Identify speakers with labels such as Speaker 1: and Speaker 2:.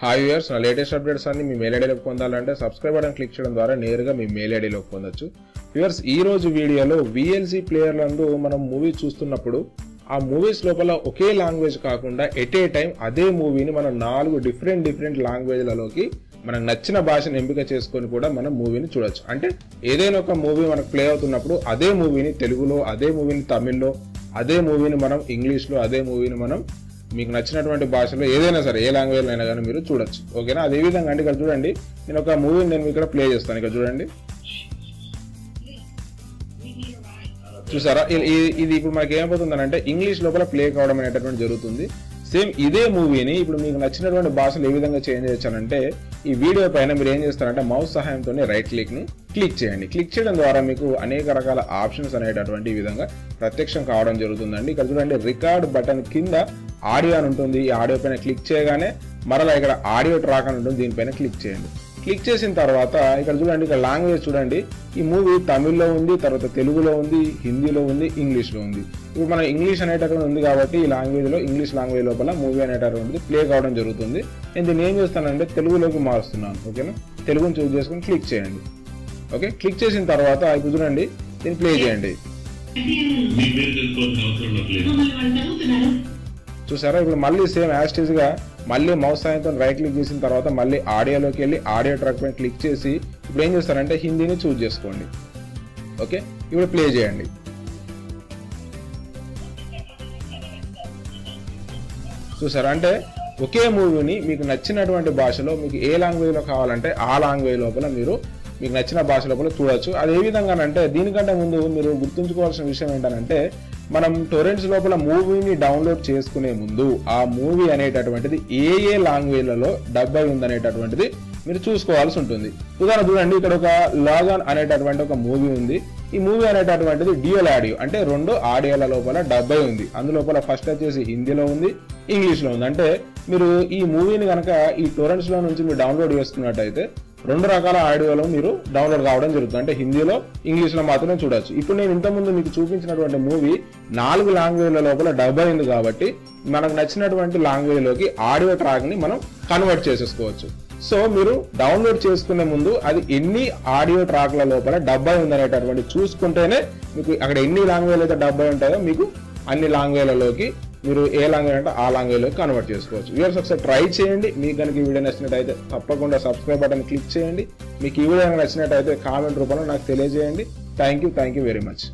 Speaker 1: Hi viewers, నా latest updates అన్ని మీ mail ఐడీలోకి పొందాలంటే సబ్స్క్రైబ్ బటన్ క్లిక్ చేయడం ద్వారా నేరుగా మీ మెయిల్ ఐడీలోకి పొందొచ్చు. వ్యూయర్స్, ఈ రోజు వీడియోలో VLC ప్లేయర్లందు మనం మూవీ చూస్తున్నప్పుడు ఆ మూవీస్ లోపల ఒకే లాంగ్వేజ్ కాకుండా ఎట్ ఏ టైం అదే మూవీని మనం 4 డిఫరెంట్ లాంగ్వేజ్లలోకి మనకు నచ్చిన భాషను ఎంపిక చేసుకొని కూడా మనం మూవీని చూడొచ్చు. అంటే ఏదైనా ఒక మూవీ మనకు ప్లే అవుతున్నప్పుడు అదే మూవీని తెలుగులో, అదే మూవీని తమిళ్లో, అదే మూవీని మనం ఇంగ్లీష్లో, అదే మూవీని మనం మీకు నచ్చినటువంటి భాషలో ఏదైనా సరే ఏ లాంగ్వేజ్లో అయినా కానీ మీరు చూడొచ్చు. ఓకేనా? అదే విధంగా అంటే ఇక్కడ చూడండి, నేను ఒక మూవీని నేను ఇక్కడ ప్లే చేస్తాను. ఇక్కడ చూడండి, చూసారా? ఇది ఇప్పుడు మనకి ఏమైపోతుందని అంటే ఇంగ్లీష్ లోపల ప్లే కావడం అనేటటువంటి జరుగుతుంది. సేమ్ ఇదే మూవీని ఇప్పుడు మీకు నచ్చినటువంటి భాషలు ఏ విధంగా చేంజ్ చేయొచ్చానంటే ఈ వీడియో పైన మీరు ఏం చేస్తారంటే మౌస్ సహాయంతో రైట్ క్లిక్ ని క్లిక్ చేయండి. క్లిక్ చేయడం ద్వారా మీకు అనేక రకాల ఆప్షన్స్ అనేటటువంటి ఈ విధంగా ప్రత్యక్షం కావడం జరుగుతుందండి. ఇక్కడ చూడండి, రికార్డ్ బటన్ కింద ఆడియో అని ఉంటుంది. ఈ ఆడియో పైన క్లిక్ చేయగానే మరలా ఇక్కడ ఆడియో ట్రాక్ అని ఉంటుంది, దీనిపైన క్లిక్ చేయండి. క్లిక్ చేసిన తర్వాత ఇక్కడ చూడండి, ఇక్కడ లాంగ్వేజ్ చూడండి, ఈ మూవీ తమిళ్లో ఉంది, తర్వాత తెలుగులో ఉంది, హిందీలో ఉంది, ఇంగ్లీష్లో ఉంది. ఇప్పుడు మనం ఇంగ్లీష్ అనేటటువంటి ఉంది కాబట్టి ఈ లాంగ్వేజ్లో ఇంగ్లీష్ లాంగ్వేజ్ లోపల మూవీ అనేటటువంటిది ప్లే కావడం జరుగుతుంది. నేను దీన్ని ఏం చేస్తానంటే తెలుగులోకి మారుస్తున్నాను. ఓకేనా? తెలుగుని చూస్ చేసుకుని క్లిక్ చేయండి. ఓకే, క్లిక్ చేసిన తర్వాత ఇప్పుడు చూడండి, దీన్ని ప్లే చేయండి. చూసారా? ఇప్పుడు మళ్ళీ సేమ్ యాస్టీజ్ గా మళ్ళీ మౌస్ సాయంతో రైట్ క్లిక్ చేసిన తర్వాత మళ్ళీ ఆడియోలోకి వెళ్ళి ఆడియో ట్రాక్ పైన క్లిక్ చేసి ఇప్పుడు ఏం చేస్తారంటే హిందీని చూస్ చేసుకోండి. ఓకే, ఇప్పుడు ప్లే చేయండి. చూసారా? అంటే ఒకే మూవీని మీకు నచ్చినటువంటి భాషలో మీకు ఏ లాంగ్వేజ్లో కావాలంటే ఆ లాంగ్వేజ్ లోపల మీరు మీకు నచ్చిన భాష లోపల చూడొచ్చు. అది ఏ విధంగానంటే దీనికంటే ముందు మీరు గుర్తుంచుకోవాల్సిన విషయం ఏంటంటే మనం టొరెంట్స్ లోపల మూవీని డౌన్లోడ్ చేసుకునే ముందు ఆ మూవీ అనేటటువంటిది ఏ లాంగ్వేజ్లలో డబ్ అయి ఉందనేటటువంటిది మీరు చూసుకోవాల్సి ఉంటుంది. ఉదాహరణ చూడండి, ఇక్కడ ఒక లాగాన్ అనేటటువంటి ఒక మూవీ ఉంది. ఈ మూవీ అనేటటువంటిది డ్యూయల్ ఆడియో, అంటే 2 ఆడియోల లోపల డబ్ అయి ఉంది. అందులోపల ఫస్ట్ వచ్చేసి హిందీలో ఉంది, ఇంగ్లీష్లో ఉంది. అంటే మీరు ఈ మూవీని కనుక ఈ టొరెంట్స్ లో నుంచి మీరు డౌన్లోడ్ చేసుకున్నట్టయితే 2 రకాల ఆడియోలో మీరు డౌన్లోడ్ కావడం జరుగుతుంది. అంటే హిందీలో, ఇంగ్లీష్లో మాత్రమే చూడొచ్చు. ఇప్పుడు నేను ఇంతకుముందు మీకు చూపించినటువంటి మూవీ 4 లాంగ్వేజ్ల లోపల డబ్ అయింది కాబట్టి మనకు నచ్చినటువంటి లాంగ్వేజ్ లోకి ఆడియో ట్రాక్ ని మనం కన్వర్ట్ చేసేసుకోవచ్చు. సో మీరు డౌన్లోడ్ చేసుకునే ముందు అది ఎన్ని ఆడియో ట్రాక్ల లోపల డబ్ అయి ఉందనేటటువంటి చూసుకుంటేనే మీకు అక్కడ ఎన్ని లాంగ్వేజ్ అయితే డబ్ అయి ఉంటాయో మీకు అన్ని లాంగ్వేజ్లలోకి మీరు ఏ లాంగ్వేజ్ అంటే ఆ లాంగ్వేజ్లోకి కన్వర్ట్ చేసుకోవచ్చు. వ్యూవర్స్, ఒకసారి ట్రై చేయండి. మీకు కనుక ఈ వీడియో నచ్చినట్టయితే తప్పకుండా సబ్స్క్రైబ్ బటన్ క్లిక్ చేయండి. మీకు ఈ వీడియో నచ్చినట్టయితే కామెంట్ రూపంలో నాకు తెలియజేయండి. Thank you very much.